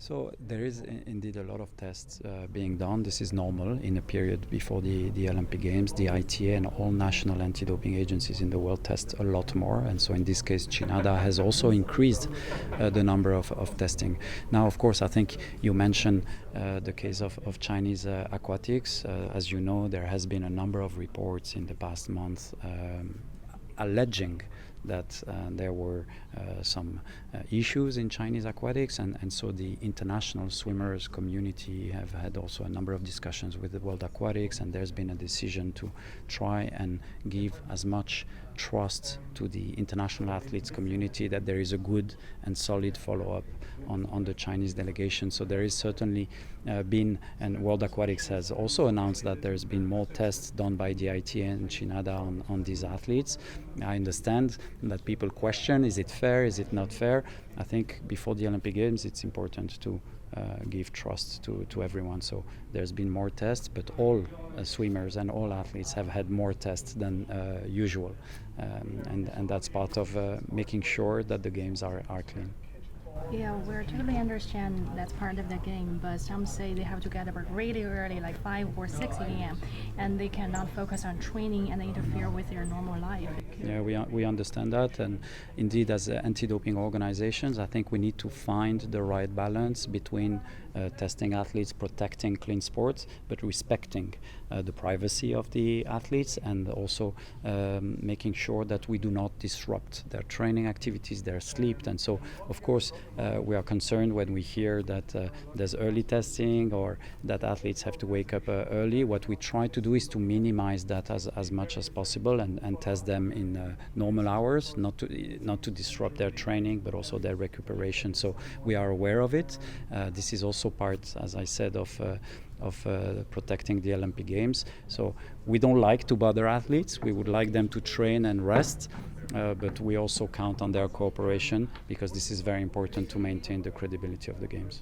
So there is indeed a lot of tests being done. This is normal in a period before the Olympic Games. The ITA and all national anti-doping agencies in the world test a lot more, and so in this case, Chinada has also increased the number of testing. Now, of course, I think you mentioned the case of Chinese aquatics. As you know, there has been a number of reports in the past month alleging that there were some issues in Chinese aquatics, and so the international swimmers community have had also a number of discussions with the World Aquatics, and there's been a decision to try and give as much trust to the international athletes community that there is a good and solid follow-up on the Chinese delegation. So there is certainly been, and World Aquatics has also announced that there's been more tests done by the ITA and Chinada on these athletes. I understand that people question, is it fair, is it not fair? I think before the Olympic Games it's important to give trust to everyone. So there's been more tests, but all swimmers and all athletes have had more tests than usual, and that's part of making sure that the games are clean. Yeah, we totally understand that's part of the game, but some say they have to get up really early, like 5 or 6 a.m., and they cannot focus on training and interfere with their normal life. Yeah, we understand that, and indeed, as anti-doping organizations, I think we need to find the right balance between testing athletes, protecting clean sports, but respecting the privacy of the athletes, and also making sure that we do not disrupt their training activities, their sleep. And so, of course, we are concerned when we hear that there's early testing or that athletes have to wake up early. What we try to do is to minimize that as much as possible, and test them in normal hours, not to disrupt their training, but also their recuperation. So we are aware of it. This is also part, as I said, of protecting the Olympic Games. So we don't like to bother athletes. We would like them to train and rest, but we also count on their cooperation, because this is very important to maintain the credibility of the Games.